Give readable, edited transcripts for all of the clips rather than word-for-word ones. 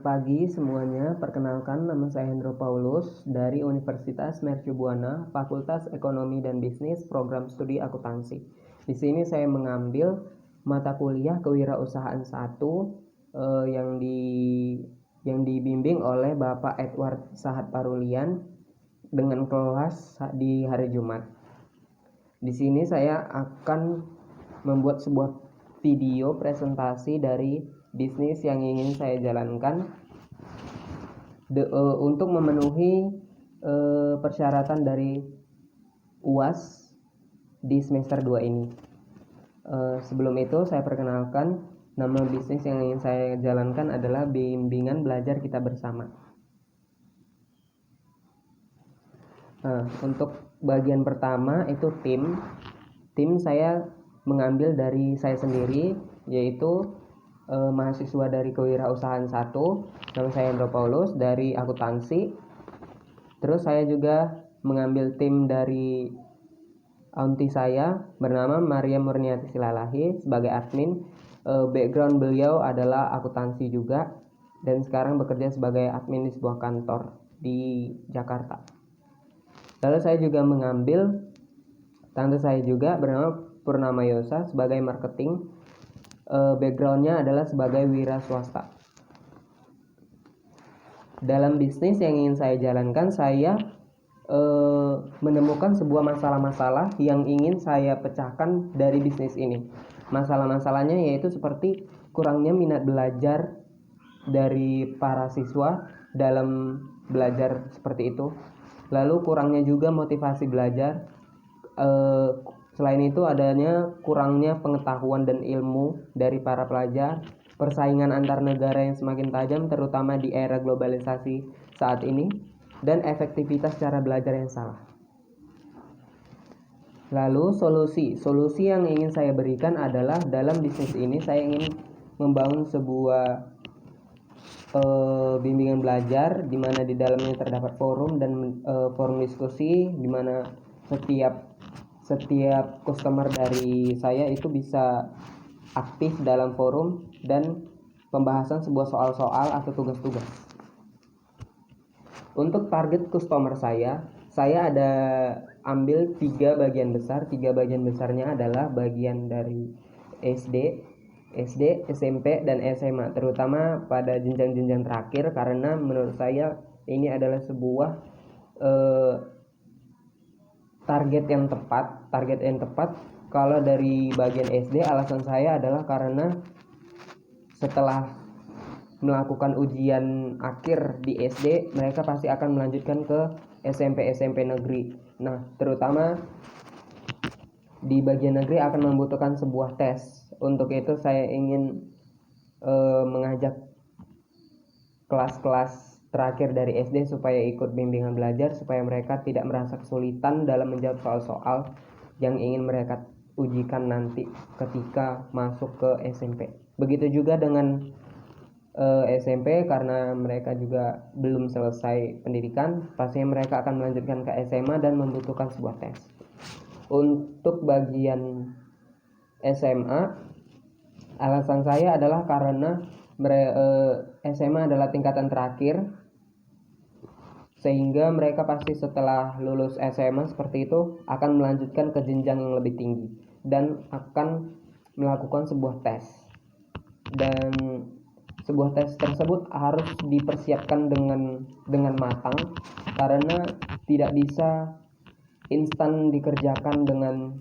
pagi semuanya, perkenalkan nama saya Hendro Paulus dari Universitas Mercubuana, Fakultas Ekonomi dan Bisnis, Program Studi Akuntansi. Di sini saya mengambil mata kuliah Kewirausahaan 1 yang dibimbing oleh Bapak Edward Sahat Parulian dengan kelas di hari Jumat. Di sini saya akan membuat sebuah video presentasi dari bisnis yang ingin saya jalankan untuk memenuhi persyaratan dari UAS di semester 2 ini. Sebelum itu saya perkenalkan, nama bisnis yang ingin saya jalankan adalah Bimbingan Belajar Kita Bersama. Untuk bagian pertama itu tim saya mengambil dari saya sendiri, yaitu mahasiswa dari Kewirausahaan 1, nama saya Hendro Paulus dari akuntansi. Terus saya juga mengambil tim dari aunty saya bernama Maria Murniati Silalahi sebagai admin. Background beliau adalah akuntansi juga dan sekarang bekerja sebagai admin di sebuah kantor di Jakarta. Lalu saya juga mengambil tante saya juga bernama Purnama Yosa sebagai marketing. Backgroundnya adalah sebagai wira swasta. Dalam bisnis yang ingin saya jalankan, saya menemukan sebuah masalah-masalah yang ingin saya pecahkan dari bisnis ini. Masalah-masalahnya yaitu seperti kurangnya minat belajar dari para siswa dalam belajar seperti itu. Lalu kurangnya juga motivasi belajar. Selain itu adanya kurangnya pengetahuan dan ilmu dari para pelajar, persaingan antar negara yang semakin tajam terutama di era globalisasi saat ini, dan efektivitas cara belajar yang salah. Lalu solusi yang ingin saya berikan adalah dalam bisnis ini saya ingin membangun sebuah bimbingan belajar di mana di dalamnya terdapat forum dan forum diskusi di mana setiap customer dari saya itu bisa aktif dalam forum dan pembahasan sebuah soal-soal atau tugas-tugas. Untuk target customer saya ada ambil 3 bagian besar. 3 bagian besarnya adalah bagian dari SD, SMP, dan SMA, terutama pada jenjang-jenjang terakhir karena menurut saya ini adalah sebuah target yang tepat. Kalau dari bagian SD, alasan saya adalah karena setelah melakukan ujian akhir di SD, mereka pasti akan melanjutkan ke SMP negeri. Nah, terutama di bagian negeri akan membutuhkan sebuah tes. Untuk itu saya ingin mengajak kelas-kelas terakhir dari SD supaya ikut bimbingan belajar, supaya mereka tidak merasa kesulitan dalam menjawab soal-soal yang ingin mereka ujikan nanti ketika masuk ke SMP. Begitu juga dengan SMP, karena mereka juga belum selesai pendidikan, pastinya mereka akan melanjutkan ke SMA dan membutuhkan sebuah tes. Untuk bagian SMA, alasan saya adalah karena SMA adalah tingkatan terakhir, sehingga mereka pasti setelah lulus SMA seperti itu akan melanjutkan ke jenjang yang lebih tinggi dan akan melakukan sebuah tes. Dan sebuah tes tersebut harus dipersiapkan dengan matang karena tidak bisa instan dikerjakan dengan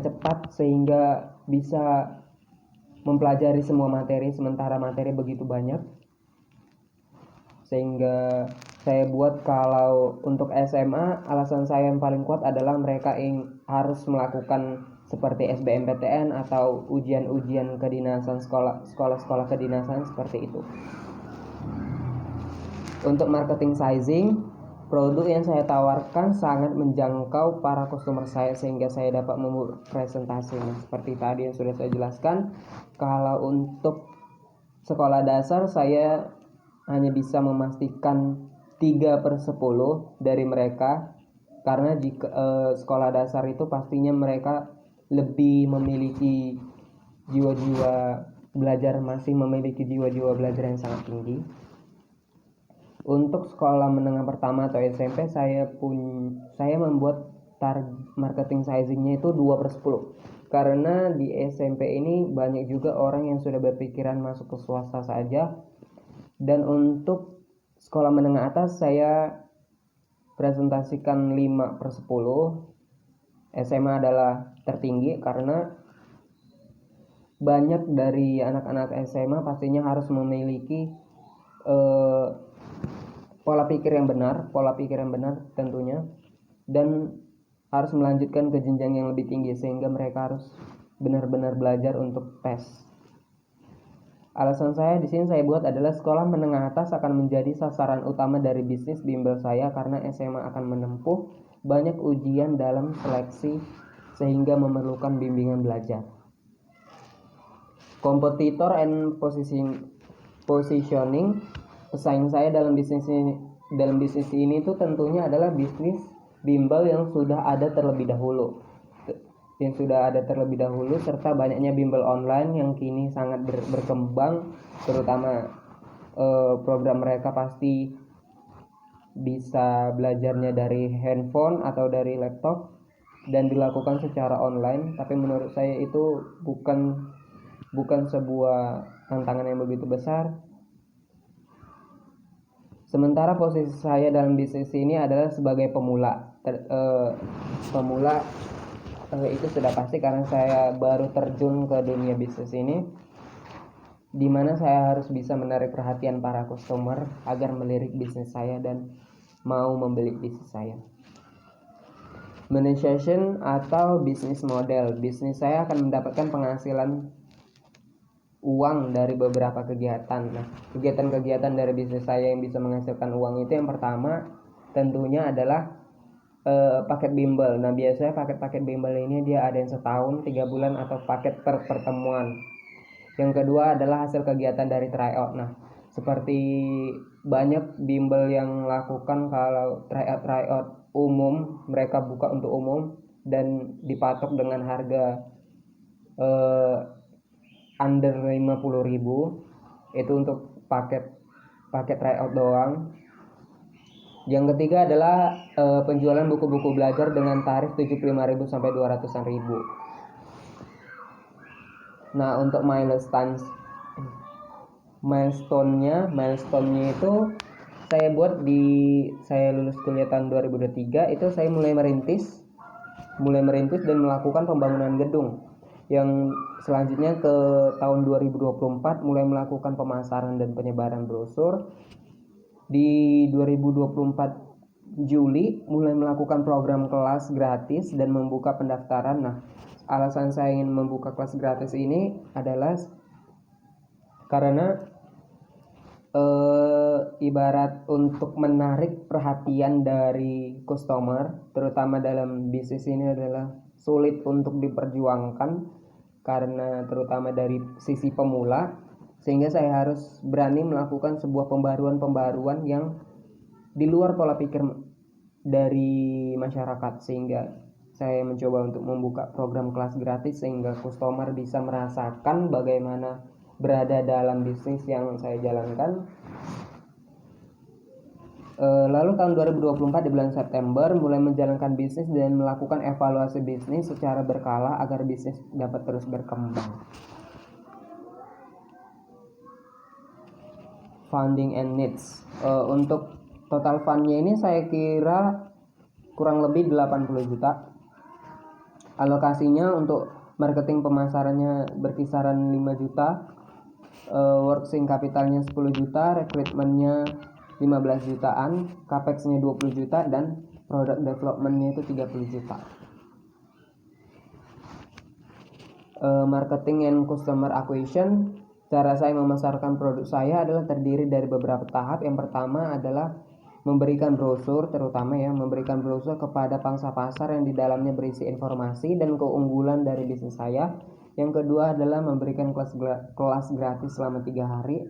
cepat sehingga bisa mempelajari semua materi, sementara materi begitu banyak, sehingga saya buat kalau untuk SMA alasan saya yang paling kuat adalah mereka harus melakukan seperti SBMPTN atau ujian-ujian kedinasan sekolah kedinasan seperti itu. Untuk marketing sizing, produk yang saya tawarkan sangat menjangkau para customer saya sehingga saya dapat membuat presentasinya. Seperti tadi yang sudah saya jelaskan, kalau untuk sekolah dasar saya hanya bisa memastikan 3/10 dari mereka, karena jika sekolah dasar itu pastinya mereka lebih memiliki jiwa-jiwa belajar masih memiliki jiwa-jiwa belajar yang sangat tinggi. Untuk sekolah menengah pertama atau SMP saya membuat target marketing sizingnya itu 2/10, karena di SMP ini banyak juga orang yang sudah berpikiran masuk ke swasta saja. Dan untuk sekolah menengah atas saya presentasikan 5/10. SMA adalah tertinggi karena banyak dari anak-anak SMA pastinya harus memiliki pola pikir yang benar tentunya, dan harus melanjutkan ke jenjang yang lebih tinggi sehingga mereka harus benar-benar belajar untuk tes. Alasan saya di sini saya buat adalah sekolah menengah atas akan menjadi sasaran utama dari bisnis bimbel saya karena SMA akan menempuh banyak ujian dalam seleksi sehingga memerlukan bimbingan belajar. Kompetitor and positioning, pesaing saya dalam bisnis ini tuh tentunya adalah bisnis bimbel yang sudah ada terlebih dahulu serta banyaknya bimbel online yang kini sangat berkembang, terutama program mereka pasti bisa belajarnya dari handphone atau dari laptop dan dilakukan secara online. Tapi menurut saya itu bukan sebuah tantangan yang begitu besar. Sementara posisi saya dalam bisnis ini adalah sebagai pemula. Itu sudah pasti karena saya baru terjun ke dunia bisnis ini, di mana saya harus bisa menarik perhatian para customer agar melirik bisnis saya dan mau membeli bisnis saya. Monetization atau bisnis model. Bisnis saya akan mendapatkan penghasilan uang dari beberapa kegiatan. Nah, kegiatan-kegiatan dari bisnis saya yang bisa menghasilkan uang itu yang pertama tentunya adalah paket bimbel. Nah, biasanya paket-paket bimbel ini dia ada yang setahun, 3 bulan atau paket per pertemuan. Yang kedua adalah hasil kegiatan dari tryout. Nah, seperti banyak bimbel yang lakukan kalau tryout umum, mereka buka untuk umum dan dipatok dengan harga under 50.000, itu untuk paket tryout doang. Yang ketiga adalah penjualan buku-buku belajar dengan tarif 75.000 sampai 200.000. Nah, untuk milestone-nya itu saya buat saya lulus kuliah tahun 2023 itu saya mulai merintis dan melakukan pembangunan gedung. Yang selanjutnya ke tahun 2024 mulai melakukan pemasaran dan penyebaran brosur. Di 2024 Juli mulai melakukan program kelas gratis dan membuka pendaftaran. Nah, alasan saya ingin membuka kelas gratis ini adalah karena ibarat untuk menarik perhatian dari customer, terutama dalam bisnis ini adalah sulit untuk diperjuangkan karena terutama dari sisi pemula, sehingga saya harus berani melakukan sebuah pembaruan yang di luar pola pikir dari masyarakat, sehingga saya mencoba untuk membuka program kelas gratis sehingga customer bisa merasakan bagaimana berada dalam bisnis yang saya jalankan. Lalu tahun 2024 di bulan September mulai menjalankan bisnis dan melakukan evaluasi bisnis secara berkala agar bisnis dapat terus berkembang. Funding and needs. Untuk total fundnya ini saya kira kurang lebih 80 juta. Alokasinya untuk marketing pemasarannya berkisaran 5 juta, working capitalnya 10 juta, rekrutmennya 15 jutaan, capex-nya 20 juta, dan product development-nya itu 30 juta. Marketing and customer acquisition, cara saya memasarkan produk saya adalah terdiri dari beberapa tahap. Yang pertama adalah memberikan brosur, memberikan brosur kepada pangsa pasar yang di dalamnya berisi informasi dan keunggulan dari bisnis saya. Yang kedua adalah memberikan kelas gratis selama 3 hari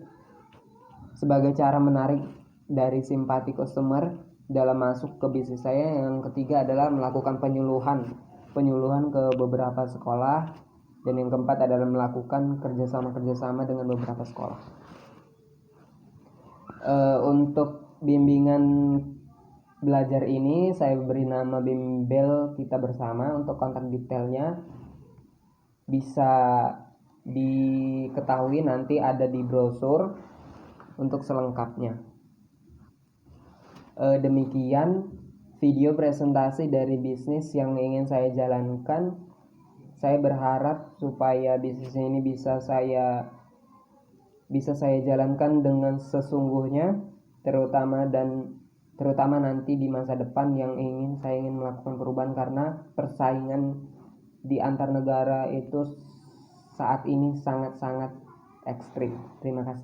sebagai cara menarik dari simpati customer dalam masuk ke bisnis saya. Yang ketiga adalah melakukan penyuluhan ke beberapa sekolah Dan yang keempat adalah melakukan kerjasama dengan beberapa sekolah. Untuk bimbingan belajar ini saya beri nama Bimbel Kita Bersama. Untuk kontak detailnya bisa diketahui nanti ada di brosur untuk selengkapnya. Demikian video presentasi dari bisnis yang ingin saya jalankan. Saya berharap supaya bisnis ini bisa saya jalankan dengan sesungguhnya, terutama nanti di masa depan yang saya ingin melakukan perubahan, karena persaingan di antar negara itu saat ini sangat-sangat ekstrim. Terima kasih.